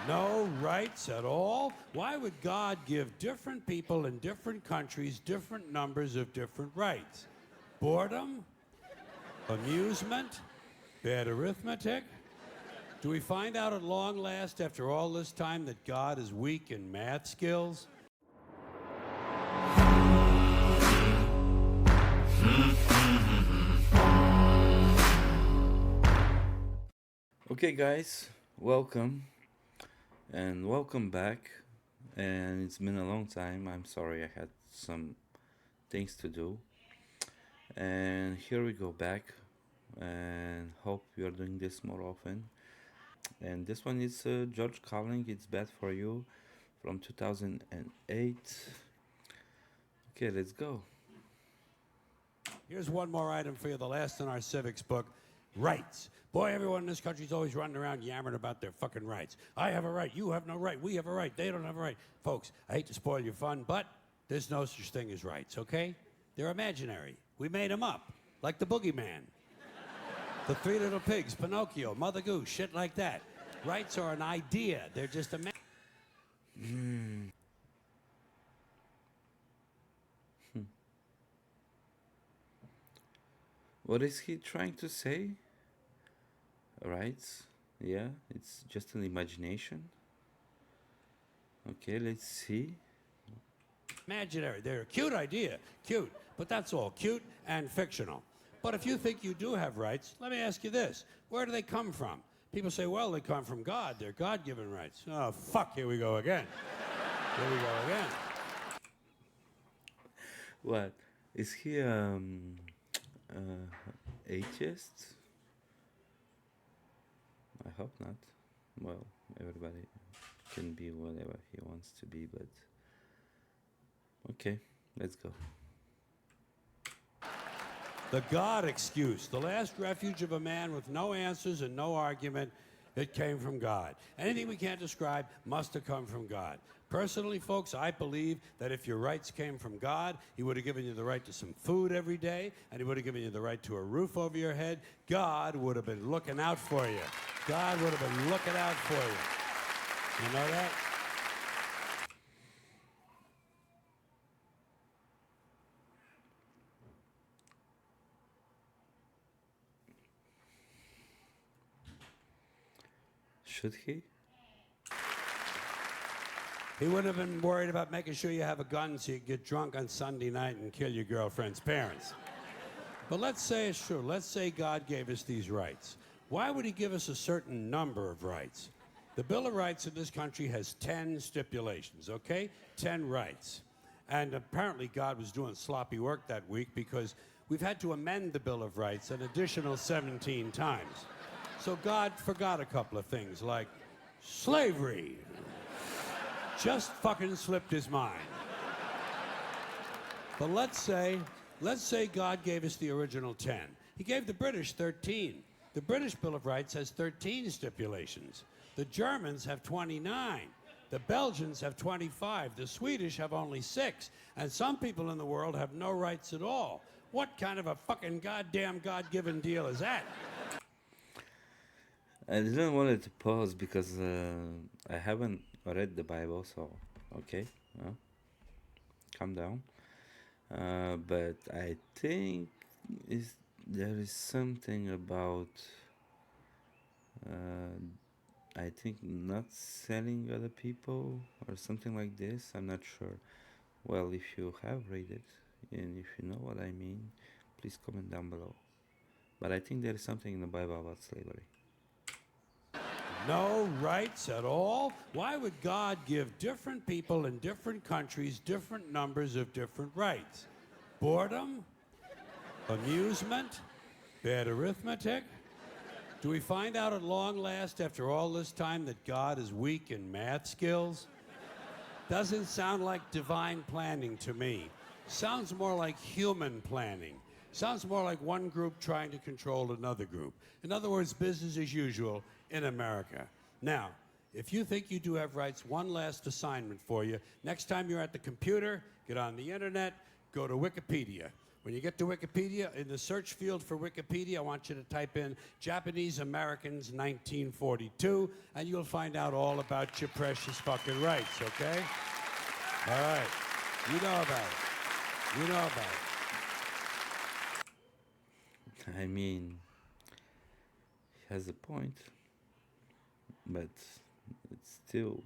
No rights at all? Why would God give different people in different countries different numbers of different rights? Boredom? Amusement? Bad arithmetic? Do we find out at long last, after all this time, that God is weak in math skills? Okay, guys, welcome and welcome back. And it's been a long time. I'm sorry, I had some things to do. And here we go back. And hope you're doing this more often. And this one is George Carlin. It's Bad for You from 2008. Okay, let's go. Here's one more item for you, the last in our civics book. Rights. Boy, everyone in this country's always running around yammering about their fucking rights. I have a right, you have no right, we have a right, they don't have a right. Folks, I hate to spoil your fun, but there's no such thing as rights, okay? They're imaginary. We made them up, like the boogeyman. The Three Little Pigs, Pinocchio, Mother Goose, shit like that. Rights are an idea. They're just a... What is he trying to say? Rights? Yeah, it's just an imagination. Okay, let's see. Imaginary. They're a cute idea. Cute. But that's all. Cute and fictional. But if you think you do have rights, let me ask you this. Where do they come from? People say, well, they come from God. They're God-given rights. Oh, fuck, here we go again. Here we go again. What? Is he atheist? I hope not. Well, everybody can be whatever he wants to be, but okay, let's go. The God excuse, the last refuge of a man with no answers and no argument. It came from God. Anything we can't describe must have come from God. Personally, folks, I believe that if your rights came from God, he would have given you the right to some food every day, and he would have given you the right to a roof over your head. God would have been looking out for you. God would have been looking out for you. You know that? Should he? He wouldn't have been worried about making sure you have a gun so you can get drunk on Sunday night and kill your girlfriend's parents. But let's say it's true. Let's say God gave us these rights. Why would he give us a certain number of rights? The Bill of Rights in this country has 10 stipulations, okay? 10 rights. And apparently God was doing sloppy work that week because we've had to amend the Bill of Rights an additional 17 times. So God forgot a couple of things, like slavery. Just fucking slipped his mind. But let's say God gave us the original 10. He gave the British 13. The British Bill of Rights has 13 stipulations. The Germans have 29. The Belgians have 25. The Swedish have only 6. And some people in the world have no rights at all. What kind of a fucking goddamn God-given deal is that? I didn't want it to pause because I haven't read the Bible, so okay, calm down. But I think there is something about I think not selling other people or something like this. I'm not sure. Well, if you have read it and if you know what I mean, please comment down below. But I think there is something in the Bible about slavery. No rights at all? Why would God give different people in different countries different numbers of different rights? Boredom? Amusement? Bad arithmetic? Do we find out at long last, after all this time, that God is weak in math skills? Doesn't sound like divine planning to me. Sounds more like human planning. Sounds more like one group trying to control another group. In other words, business as usual in America. Now, if you think you do have rights, one last assignment for you. Next time you're at the computer, get on the internet, go to Wikipedia. When you get to Wikipedia, in the search field for Wikipedia, I want you to type in Japanese Americans 1942, and you'll find out all about your precious fucking rights, okay? All right. You know about it. You know about it. I mean, he has a point, but it's still.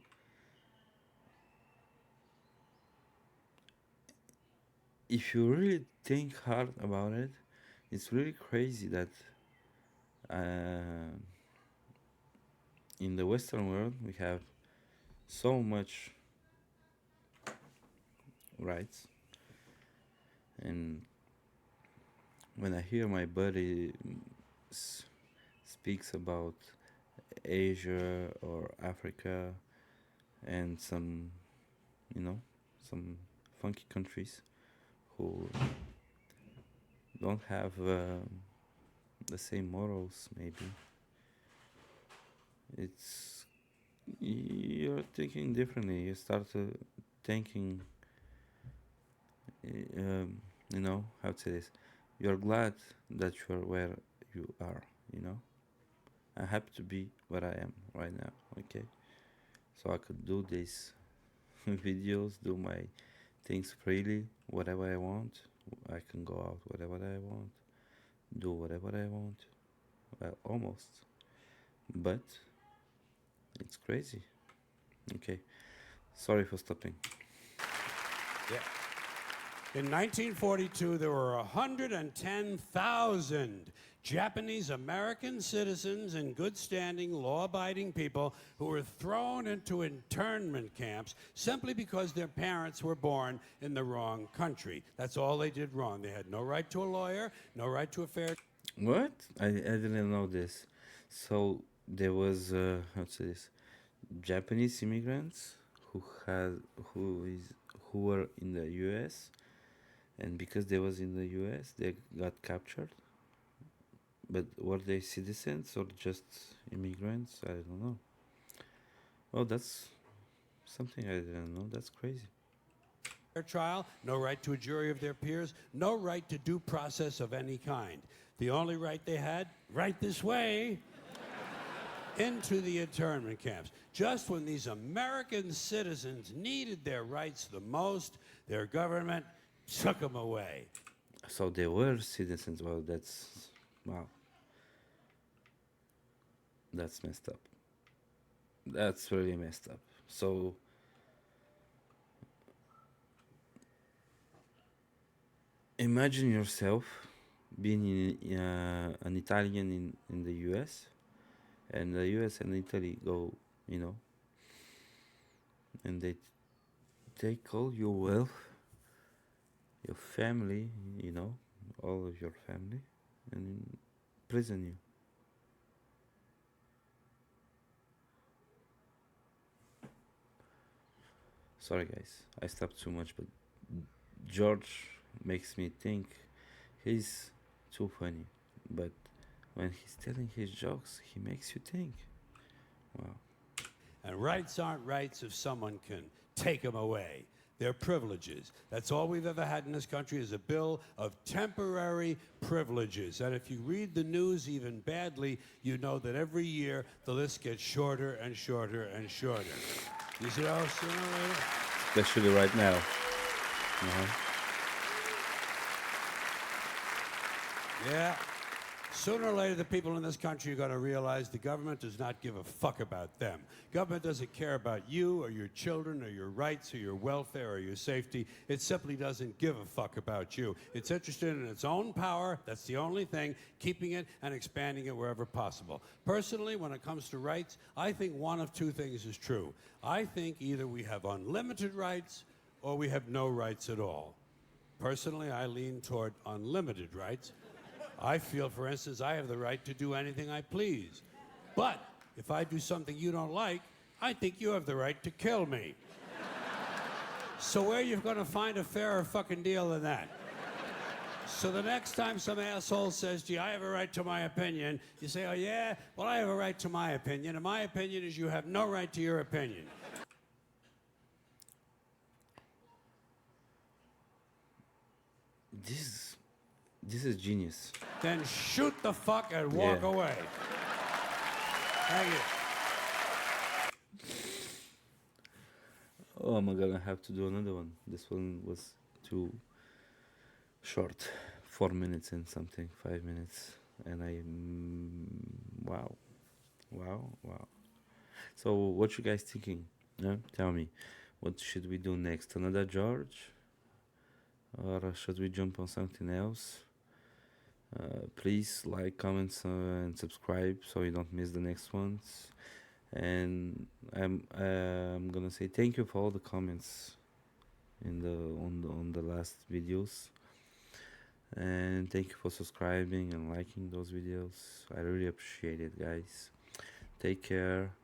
If you really think hard about it, it's really crazy that uh, in the Western world we have so much rights, and when I hear my buddy s- speaks about Asia or Africa and some, you know, some funky countries who don't have the same morals, maybe it's you're thinking differently. You start thinking, you know, how to say this. You're glad that you're where you are. You know, I'm happy to be where I am right now. Okay, so I could do these videos, do my things freely, whatever I want. I can go out whatever I want, do whatever I want. Well, almost, but it's crazy. Okay, sorry for stopping. Yeah. In 1942, there were 110,000 Japanese American citizens and good standing, law abiding people who were thrown into internment camps simply because their parents were born in the wrong country. That's all they did wrong. They had no right to a lawyer, no right to a fair. What? I didn't know this. So there was how to say this, Japanese immigrants who were in the U.S. and because they was in the U.S. they got captured. But were they citizens or just immigrants? I don't know. Oh, that's something I didn't know. That's crazy. Trial, no right to a jury of their peers, no right to due process of any kind. The only right they had, right this way, into the internment camps. Just when these American citizens needed their rights the most, their government took them away. So they were citizens. Well, that's wow. That's messed up. That's really messed up. So imagine yourself being an Italian in the US, and the US and Italy go, you know, and they take all your wealth, your family, you know, all of your family, and prison you. Sorry, guys, I stopped too much, but George makes me think he's too funny, but when he's telling his jokes, he makes you think. Wow. And rights aren't rights if someone can take them away. They're privileges. That's all we've ever had in this country is a bill of temporary privileges. And if you read the news even badly, you know that every year the list gets shorter and shorter and shorter. You see how sooner or later? Especially right now. Uh-huh. Yeah. Sooner or later, the people in this country are going to realize the government does not give a fuck about them. Government doesn't care about you or your children or your rights or your welfare or your safety. It simply doesn't give a fuck about you. It's interested in its own power. That's the only thing, keeping it and expanding it wherever possible. Personally, when it comes to rights, I think one of two things is true. I think either we have unlimited rights or we have no rights at all. Personally, I lean toward unlimited rights. I feel, for instance, I have the right to do anything I please. But if I do something you don't like, I think you have the right to kill me. So where are you going to find a fairer fucking deal than that? So the next time some asshole says, gee, I have a right to my opinion, you say, oh yeah? Well, I have a right to my opinion, and my opinion is you have no right to your opinion. This This is genius. Then shoot the fuck and walk Yeah. away. Thank you. Oh, I'm gonna have to do another one. This one was too short, 4 minutes and something, 5 minutes, and wow, wow. So, what you guys thinking? Yeah? Tell me, what should we do next? Another George, or should we jump on something else? Please like, comment, and subscribe so you don't miss the next ones. And I'm gonna say thank you for all the comments in the on the last videos, and thank you for subscribing and liking those videos. I really appreciate it, guys. Take care.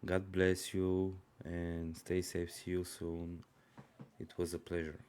God bless you and stay safe. See you soon. It was a pleasure.